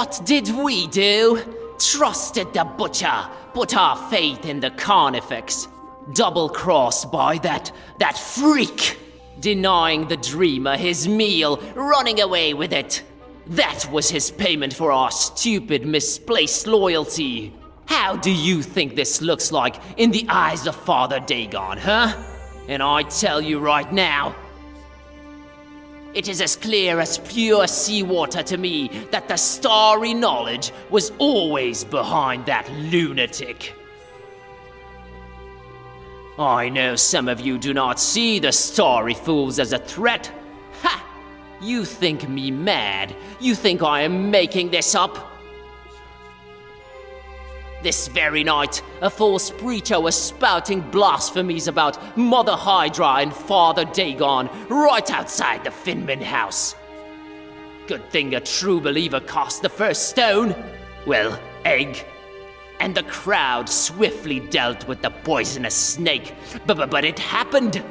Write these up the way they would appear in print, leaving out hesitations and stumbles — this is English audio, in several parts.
what did we do? Trusted the butcher, put our faith in the carnifex. Double-crossed by that freak. Denying the dreamer his meal, running away with it. That was his payment for our stupid, misplaced loyalty. How do you think this looks like in the eyes of Father Dagon, huh? And I tell you right now, it is as clear as pure seawater to me that the starry knowledge was always behind that lunatic. I know some of you do not see the starry fools as a threat. Ha! You think me mad? You think I am making this up? This very night, a false preacher was spouting blasphemies about Mother Hydra and Father Dagon right outside the Finman house. Good thing a true believer cast the first stone. Well, egg. And the crowd swiftly dealt with the poisonous snake. But it happened.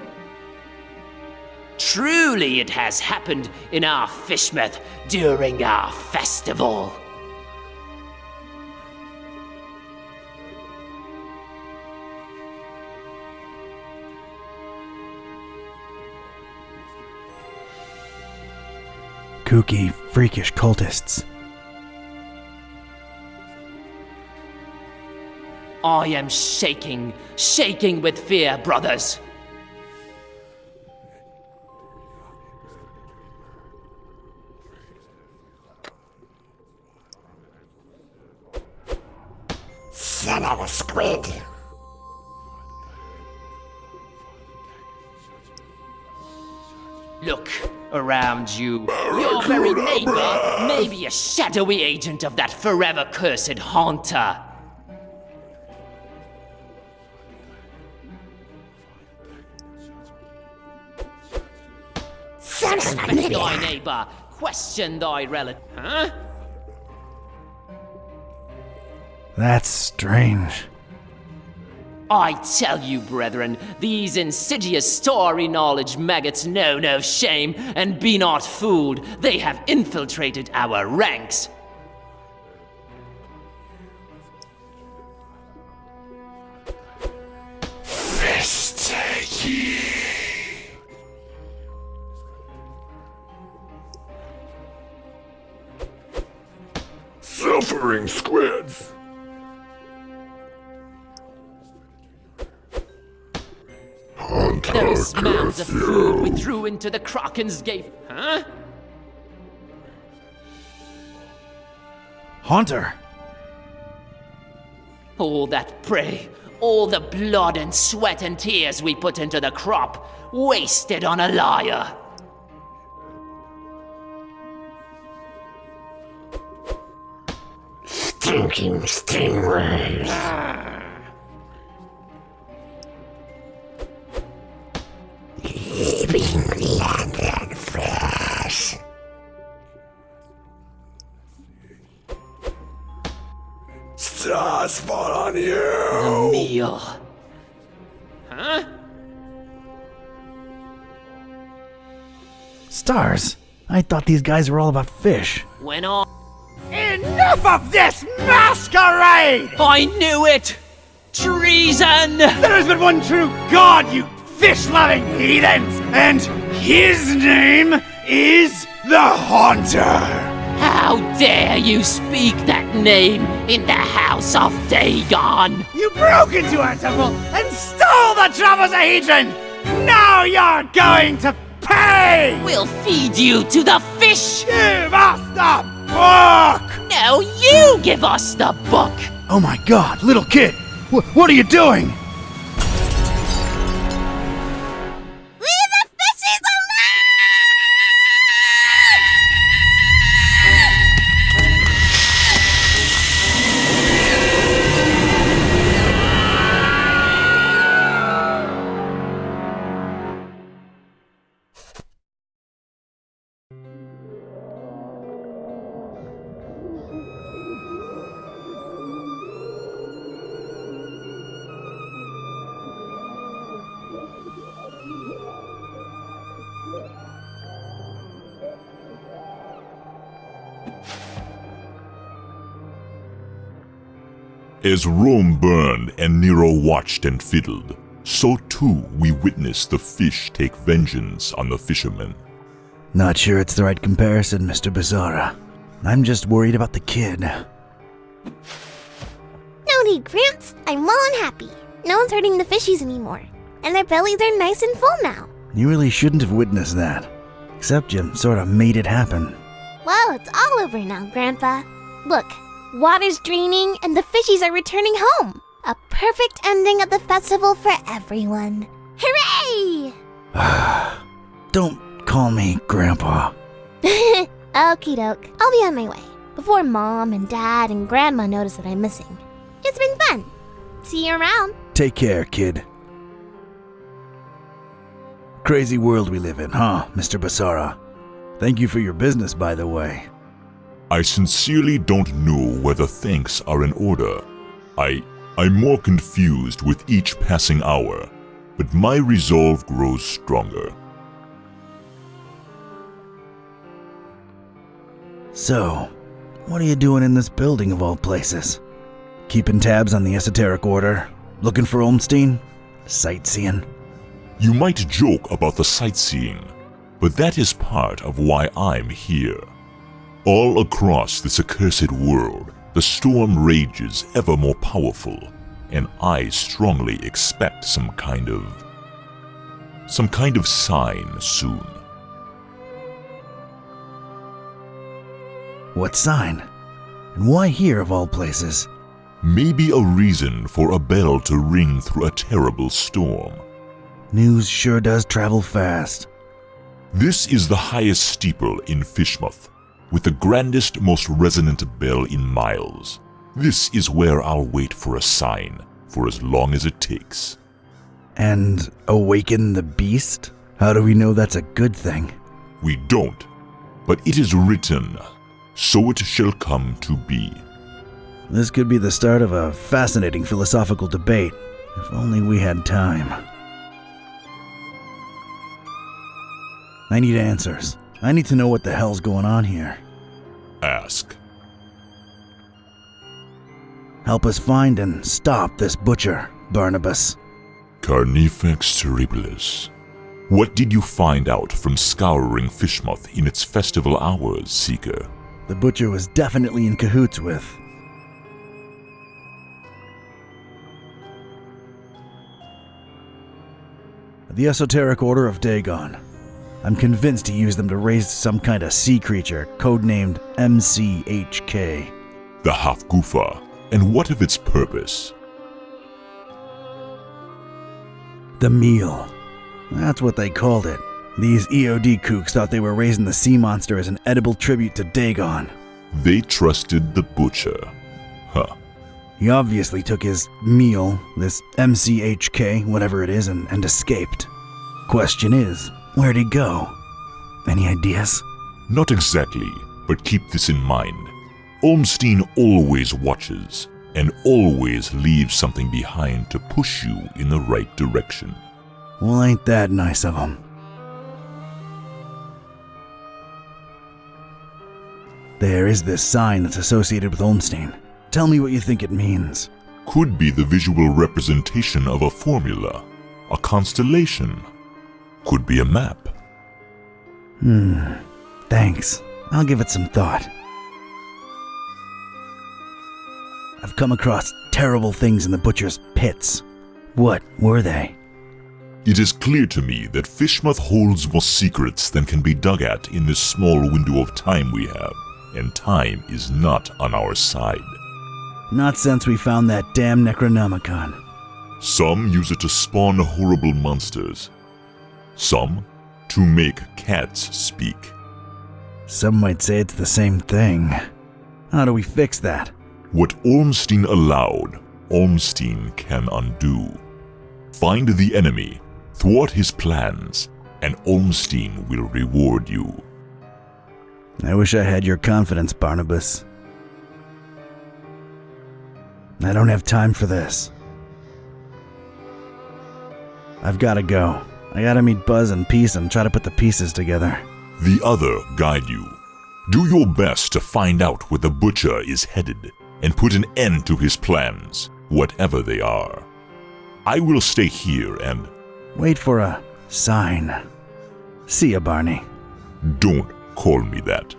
Truly it has happened in our Fishmouth during our festival. Kooky, freakish cultists. I am shaking with fear, brothers. Son of a squid. Look around you. Your very neighbor may be a shadowy agent of that forever cursed haunter. Respect thy neighbor, question thy relative. Huh? That's strange. I tell you, brethren, these insidious story knowledge maggots know no shame, and be not fooled, they have infiltrated our ranks. Suffering squids. Those mounds of food we threw into the Kraken's gate, huh? Haunter! All that prey, all the blood and sweat and tears we put into the crop, wasted on a liar. Stinking stingrays. Leaving London fresh. Stars fall on you. The meal. Huh? Stars? I thought these guys were all about fish. When I... Enough of this masquerade! I knew it! Treason! There has been one true God, you fish-loving heathens! And his name is the Haunter! How dare you speak that name in the house of Dagon? You broke into our temple and stole the Trapezohedron! Now you're going to pay! We'll feed you to the fish! Give us the book! No, you give us the book! Oh my god, little kid! What are you doing? As Rome burned and Nero watched and fiddled, so too we witnessed the fish take vengeance on the fishermen. Not sure it's the right comparison, Mr. Bizarra. I'm just worried about the kid. No need, Gramps. I'm well and happy. No one's hurting the fishies anymore. And their bellies are nice and full now. You really shouldn't have witnessed that. Except you sort of made it happen. Well, it's all over now, Grandpa. Look, water's draining and the fishies are returning home. A perfect ending of the festival for everyone. Hooray! Don't call me Grandpa. Okie doke. I'll be on my way. Before Mom and Dad and Grandma notice that I'm missing. It's been fun. See you around. Take care, kid. Crazy world we live in, huh, Mr. Bizarra? Thank you for your business, by the way. I sincerely don't know whether thanks are in order. I'm more confused with each passing hour, but my resolve grows stronger. So, what are you doing in this building of all places? Keeping tabs on the esoteric order? Looking for Olmstein? Sightseeing? You might joke about the sightseeing, but that is part of why I'm here. All across this accursed world, the storm rages ever more powerful, and I strongly expect some kind of sign soon. What sign? And why here of all places? Maybe a reason for a bell to ring through a terrible storm. News sure does travel fast. This is the highest steeple in Fishmouth, with the grandest, most resonant bell in miles. This is where I'll wait for a sign, for as long as it takes. And awaken the beast? How do we know that's a good thing? We don't, but it is written, so it shall come to be. This could be the start of a fascinating philosophical debate, if only we had time. I need answers. I need to know what the hell's going on here. Ask. Help us find and stop this butcher, Barnabas. Carnifex terribilis. What did you find out from scouring Fishmouth in its festival hours, Seeker? The butcher was definitely in cahoots with. The Esoteric Order of Dagon. I'm convinced he used them to raise some kind of sea creature, codenamed MCHK. The Hafgufa. And what of its purpose? The meal. That's what they called it. These EOD kooks thought they were raising the sea monster as an edible tribute to Dagon. They trusted the butcher. Huh. He obviously took his meal, this MCHK, whatever it is, and escaped. Question is, where'd he go? Any ideas? Not exactly, but keep this in mind. Olmstein always watches, and always leaves something behind to push you in the right direction. Well, ain't that nice of him. There is this sign that's associated with Olmstein. Tell me what you think it means. Could be the visual representation of a formula, a constellation. Could be a map. Thanks. I'll give it some thought. I've come across terrible things in the butcher's pits. What were they? It is clear to me that Fishmouth holds more secrets than can be dug at in this small window of time we have, and time is not on our side. Not since we found that damn Necronomicon. Some use it to spawn horrible monsters. Some to make cats speak. Some might say it's the same thing. How do we fix that? What Olmstein allowed, Olmstein can undo. Find the enemy, thwart his plans, and Olmstein will reward you. I wish I had your confidence, Barnabas. I don't have time for this. I've gotta go. I gotta meet Buzz and Peace and try to put the pieces together. The other guide you. Do your best to find out where the butcher is headed, and put an end to his plans, whatever they are. I will stay here and Wait for a sign. See ya, Barney. don't call me that.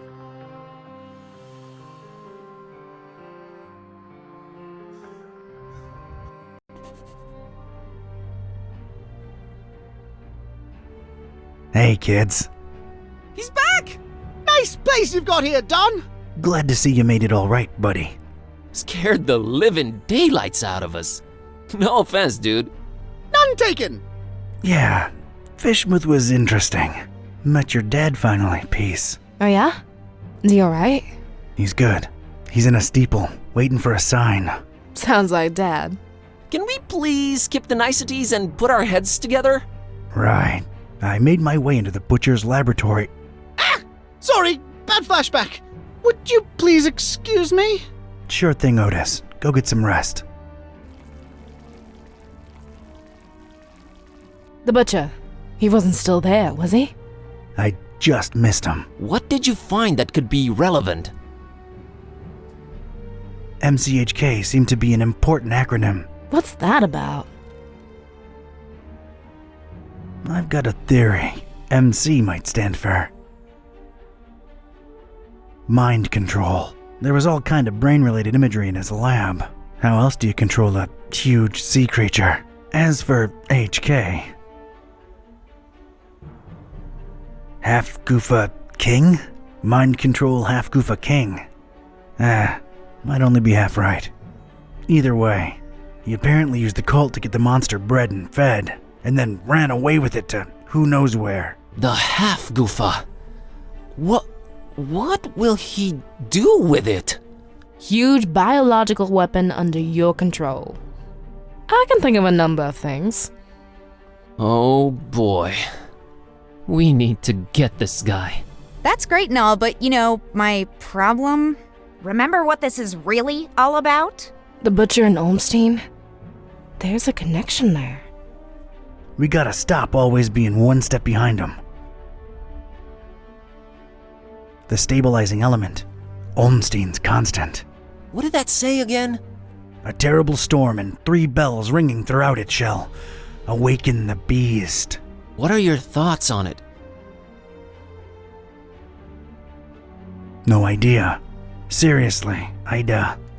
Hey, kids. He's back! Nice place you've got here, Don! Glad to see you made it all right, buddy. Scared the living daylights out of us. No offense, dude. None taken! Yeah, Fishmouth was interesting. Met your dad finally, peace. Oh yeah? Is he alright? He's good. He's in a steeple, waiting for a sign. Sounds like Dad. Can we please skip the niceties and put our heads together? Right. I made my way into the butcher's laboratory. Sorry, bad flashback. Would you please excuse me? Sure thing, Otis. Go get some rest. The butcher. He wasn't still there, was he? I just missed him. What did you find that could be relevant? MCHK seemed to be an important acronym. What's that about? I've got a theory. MC might stand for mind control. There was all kind of brain-related imagery in his lab. How else do you control a huge sea creature? As for HK, half Goofa King? Mind control half Goofa King. Might only be half right. Either way, he apparently used the cult to get the monster bred and fed, and then ran away with it to who knows where. The half-goofa. What will he do with it? Huge biological weapon under your control. I can think of a number of things. Oh boy. We need to get this guy. That's great and all, but my problem? Remember what this is really all about? The butcher and Olmstein? There's a connection there. We gotta stop always being one step behind him. The stabilizing element. Olmstein's constant. What did that say again? A terrible storm and 3 bells ringing throughout it shall awaken the beast. What are your thoughts on it? No idea. Seriously, I'd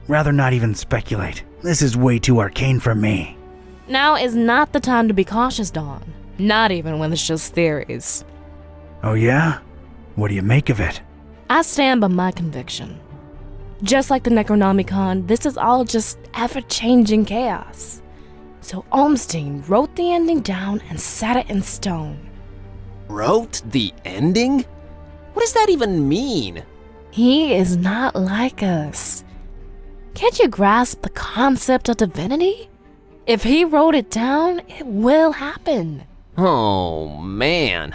rather not even speculate. This is way too arcane for me. Now is not the time to be cautious, Dawn. Not even when it's just theories. Oh yeah? What do you make of it? I stand by my conviction. Just like the Necronomicon, this is all just ever-changing chaos. So Olmstein wrote the ending down and set it in stone. Wrote the ending? What does that even mean? He is not like us. Can't you grasp the concept of divinity? If he wrote it down, it will happen. Oh, man.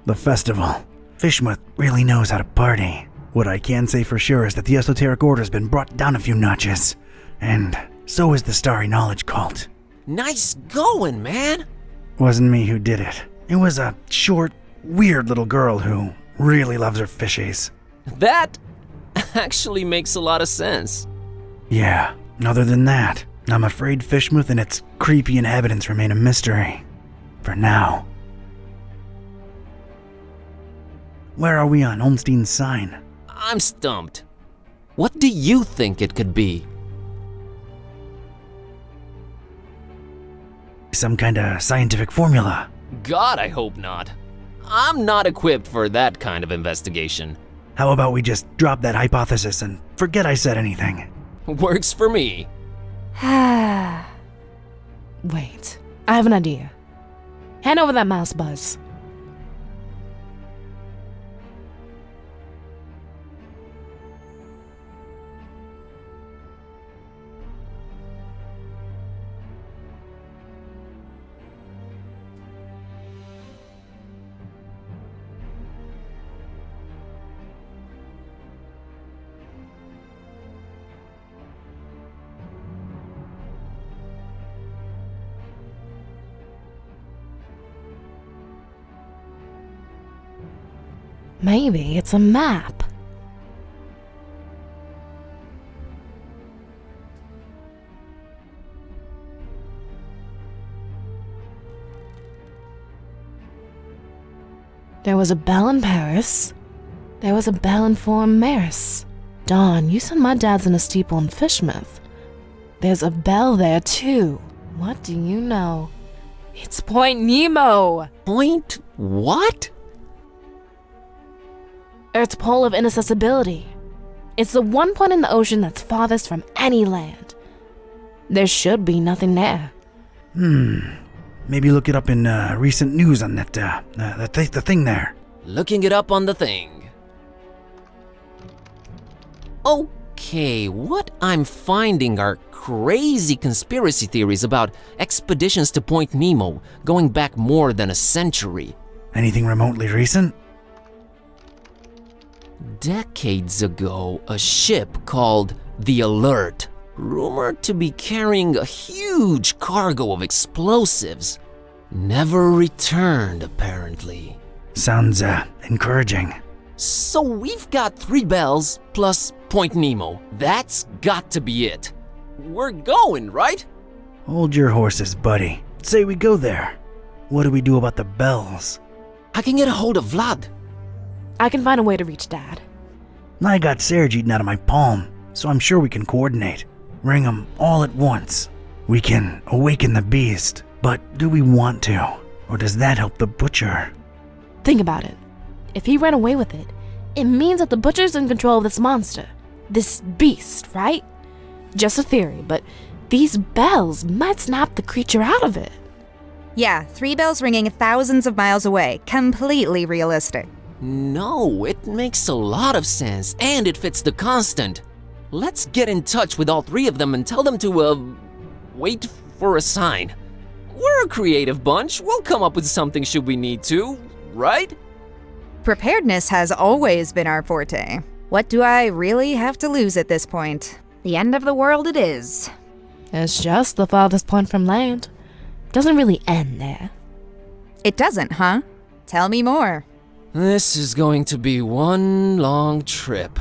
The festival. Fishmouth really knows how to party. What I can say for sure is that the esoteric order's been brought down a few notches. And so is the Starry Knowledge Cult. Nice going, man. Wasn't me who did it. It was a short, weird little girl who really loves her fishies. That actually makes a lot of sense. Yeah, other than that, I'm afraid Fishmouth and its creepy inhabitants remain a mystery. For now. Where are we on Olmstein's sign? I'm stumped. What do you think it could be? Some kind of scientific formula. God, I hope not. I'm not equipped for that kind of investigation. How about we just drop that hypothesis and forget I said anything? Works for me. Wait, I have an idea. Hand over that mouse, Buzz. Maybe it's a map. There was a bell in Paris. There was a bell in Fort Maris. Dawn, you said my dad's in a steeple in Fishmouth. There's a bell there, too. What do you know? It's Point Nemo! Point what? Earth's pole of inaccessibility. It's the one point in the ocean that's farthest from any land. There should be nothing there. Maybe look it up in recent news on that, the thing there. Looking it up on the thing. Okay, what I'm finding are crazy conspiracy theories about expeditions to Point Nemo going back more than a century. Anything remotely recent? Decades ago, a ship called the Alert, rumored to be carrying a huge cargo of explosives, never returned apparently. Sounds, encouraging. So we've got 3 bells plus Point Nemo. That's got to be it. We're going, right? Hold your horses, buddy. Say we go there. What do we do about the bells? I can get a hold of Vlad. I can find a way to reach Dad. I got Serge eaten out of my palm, so I'm sure we can coordinate. Ring them all at once. We can awaken the beast, but do we want to? Or does that help the butcher? Think about it. If he ran away with it, it means that the butcher's in control of this monster. This beast, right? Just a theory, but these bells might snap the creature out of it. Yeah, 3 bells ringing thousands of miles away. Completely realistic. No, it makes a lot of sense, and it fits the constant. Let's get in touch with all 3 of them and tell them to, wait for a sign. We're a creative bunch. We'll come up with something should we need to, right? Preparedness has always been our forte. What do I really have to lose at this point? The end of the world it is. It's just the farthest point from land. Doesn't really end there. It doesn't, huh? Tell me more. This is going to be one long trip.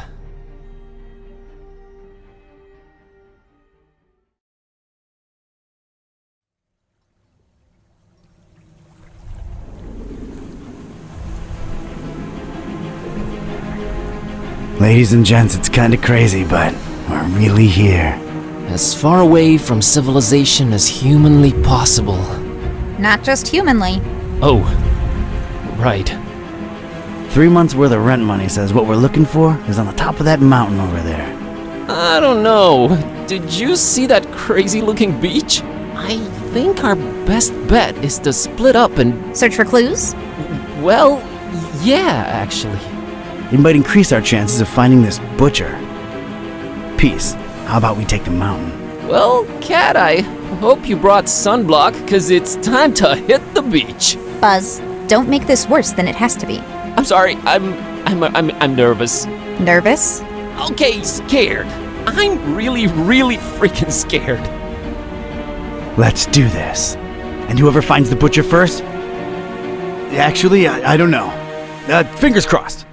Ladies and gents, it's kinda crazy, but we're really here. As far away from civilization as humanly possible. Not just humanly. Oh, right. 3 months worth of rent money says what we're looking for is on the top of that mountain over there. I don't know. Did you see that crazy looking beach? I think our best bet is to split up and... Search for clues? Well, yeah, actually. It might increase our chances of finding this butcher. Peace. How about we take the mountain? Well, Cat, I hope you brought sunblock, cause it's time to hit the beach. Buzz, don't make this worse than it has to be. I'm sorry, I'm nervous. Nervous? Okay, scared. I'm really freaking scared. Let's do this. And whoever finds the butcher first? Actually, I don't know. Fingers crossed.